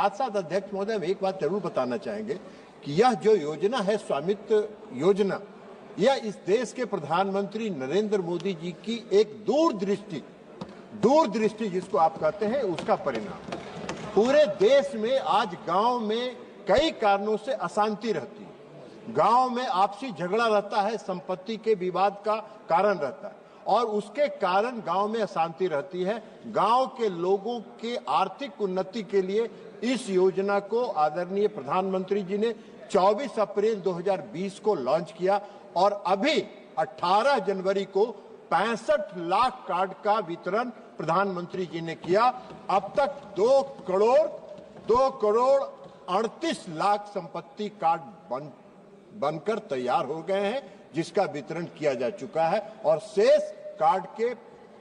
साथ साथ अध्यक्ष महोदय हम एक बात जरूर बताना चाहेंगे कि यह जो योजना है स्वामित्व योजना, यह इस देश के प्रधानमंत्री नरेंद्र मोदी जी की एक दूरदृष्टि जिसको आप कहते हैं उसका परिणाम। पूरे देश में आज गांव में कई कारणों से अशांति रहती है, गांव में आपसी झगड़ा रहता है, संपत्ति के विवाद का कारण रहता है और उसके कारण गांव में अशांति रहती है। गांव के लोगों के आर्थिक उन्नति के लिए इस योजना को आदरणीय प्रधानमंत्री जी ने 24 अप्रैल 2020 को लॉन्च किया और अभी 18 जनवरी को 65 लाख कार्ड का वितरण प्रधानमंत्री जी ने किया। अब तक 2 करोड़ 38 लाख संपत्ति कार्ड बनकर तैयार हो गए हैं, जिसका वितरण किया जा चुका है और शेष कार्ड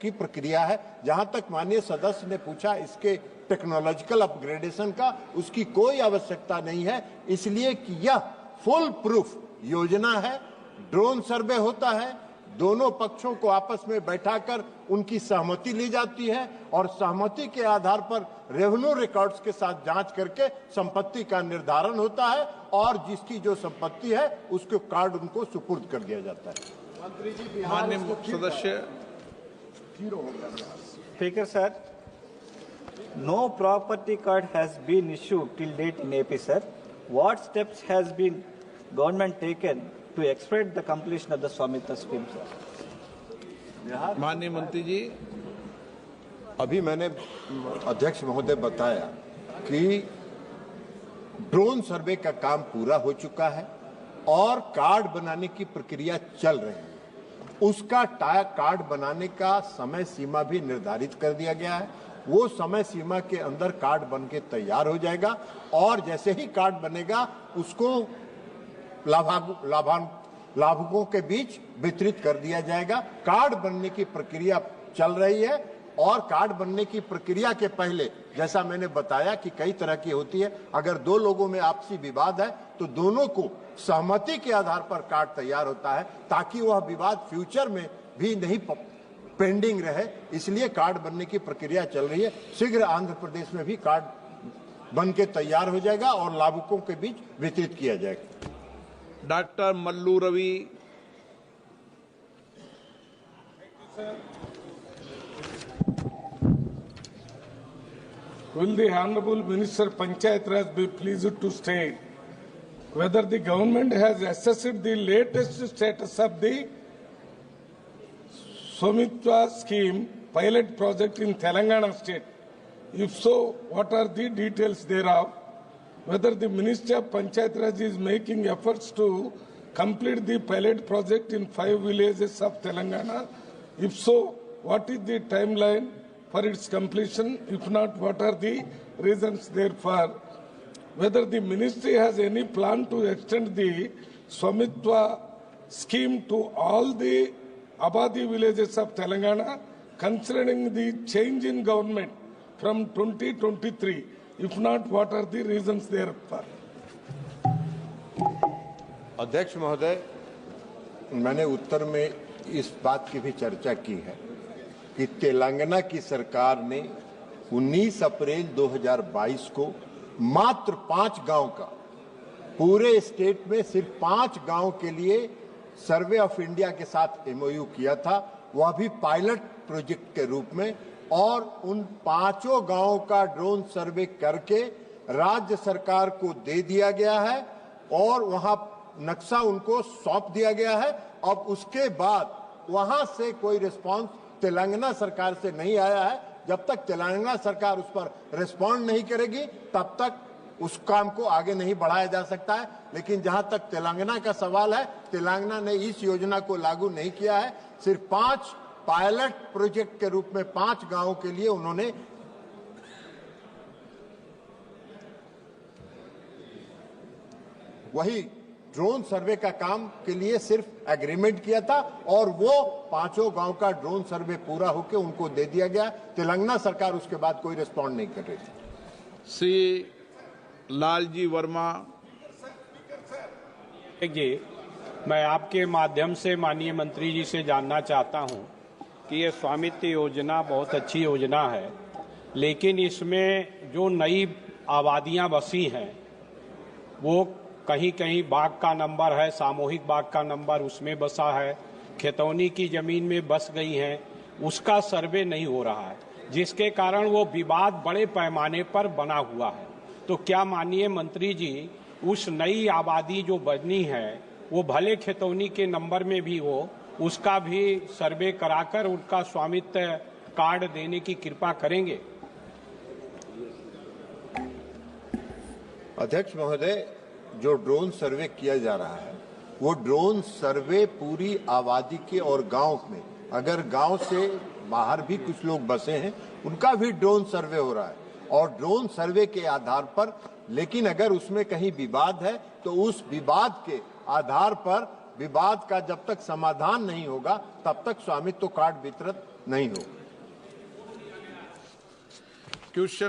की प्रक्रिया है। जहां तक माननीय सदस्य ने पूछा इसके टेक्नोलॉजिकल अपग्रेडेशन का, उसकी कोई आवश्यकता नहीं है, इसलिए कि यह फुल प्रूफ योजना है। ड्रोन सर्वे होता है, दोनों पक्षों को आपस में बैठाकर उनकी सहमति ली जाती है और सहमति के आधार पर रेवेन्यू रिकॉर्ड्स के साथ जांच करके संपत्ति का निर्धारण होता है और जिसकी जो संपत्ति है उसको कार्ड उनको सुपुर्द कर दिया जाता है। मंत्री जी, बिहार सदस्य speaker sir, no property card has been issued till date in AP, sir. What steps has been government taken to expedite the completion of the Swamitva scheme, sir? माननीय मंत्री जी, अभी मैंने अध्यक्ष महोदय बताया कि ड्रोन सर्वे का काम पूरा हो चुका है और कार्ड बनाने की प्रक्रिया चल रही है। उसका कार्ड बनाने का समय सीमा भी निर्धारित कर दिया गया है। वो समय सीमा के अंदर कार्ड बन के तैयार हो जाएगा और जैसे ही कार्ड बनेगा उसको लाभुकों के बीच वितरित कर दिया जाएगा। कार्ड बनने की प्रक्रिया चल रही है और कार्ड बनने की प्रक्रिया के पहले जैसा मैंने बताया कि कई तरह की होती है। अगर दो लोगों में आपसी विवाद है तो दोनों को सहमति के आधार पर कार्ड तैयार होता है ताकि वह विवाद फ्यूचर में भी नहीं पेंडिंग रहे, इसलिए कार्ड बनने की प्रक्रिया चल रही है। शीघ्र आंध्र प्रदेश में भी कार्ड बन के तैयार हो जाएगा और लाभुकों के बीच वितरित किया जाएगा। Doctor Mallu Ravi. Will the Honorable Minister Panchayat Raj be pleased to state whether the government has assessed the latest status of the Swamitva scheme pilot project in Telangana state? If so, what are the details thereof? Whether the Ministry of Panchayat Raj is making efforts to complete the pilot project in 5 villages of Telangana? If so, what is the timeline for its completion? If not, what are the reasons therefore? Whether the ministry has any plan to extend the Swamitva scheme to all the Abadi villages of Telangana, considering the change in government from 2023? If not, what are the reasons therefore? अध्यक्ष महोदय, मैंने उत्तर में इस बात की भी चर्चा की है कि तेलंगाना की सरकार ने 19 अप्रैल 2022 को मात्र 5 गांव का, पूरे स्टेट में सिर्फ 5 गांव के लिए सर्वे ऑफ इंडिया के साथ एमओयू किया था, वह भी पायलट प्रोजेक्ट के रूप में, और उन 5 गांवों का ड्रोन सर्वे करके राज्य सरकार को दे दिया गया है और वहां नक्शा उनको सौंप दिया गया है। अब उसके बाद वहां से कोई रिस्पांस तेलंगाना सरकार से नहीं आया है। जब तक तेलंगाना सरकार उस पर रिस्पॉन्ड नहीं करेगी तब तक उस काम को आगे नहीं बढ़ाया जा सकता है। लेकिन जहां तक तेलंगाना का सवाल है, तेलंगाना ने इस योजना को लागू नहीं किया है। सिर्फ 5 पायलट प्रोजेक्ट के रूप में 5 गांवों के लिए उन्होंने वही ड्रोन सर्वे का काम के लिए सिर्फ एग्रीमेंट किया था और वो 5 गांव का ड्रोन सर्वे पूरा होकर उनको दे दिया गया। तेलंगाना सरकार उसके बाद कोई रिस्पॉन्ड नहीं कर रही थी। श्री लालजी वर्मा। जी, मैं आपके माध्यम से माननीय मंत्री जी से जानना चाहता हूं कि ये स्वामित्व योजना बहुत अच्छी योजना है, लेकिन इसमें जो नई आबादियां बसी हैं वो कहीं कहीं बाग का नंबर है, सामूहिक बाग का नंबर उसमें बसा है, खेतौनी की जमीन में बस गई हैं, उसका सर्वे नहीं हो रहा है, जिसके कारण वो विवाद बड़े पैमाने पर बना हुआ है। तो क्या माननीय मंत्री जी उस नई आबादी जो बनी है वो भले खेतौनी के नंबर में भी हो, उसका भी सर्वे कराकर उनका स्वामित्व कार्ड देने की कृपा करेंगे? अध्यक्ष महोदय, जो ड्रोन सर्वे किया जा रहा है वो ड्रोन सर्वे पूरी आबादी के और गांव में, अगर गांव से बाहर भी कुछ लोग बसे हैं उनका भी ड्रोन सर्वे हो रहा है और ड्रोन सर्वे के आधार पर, लेकिन अगर उसमें कहीं विवाद है तो उस विवाद के आधार पर विवाद का जब तक समाधान नहीं होगा तब तक स्वामित्व कार्ड वितरित नहीं होगा। क्वेश्चन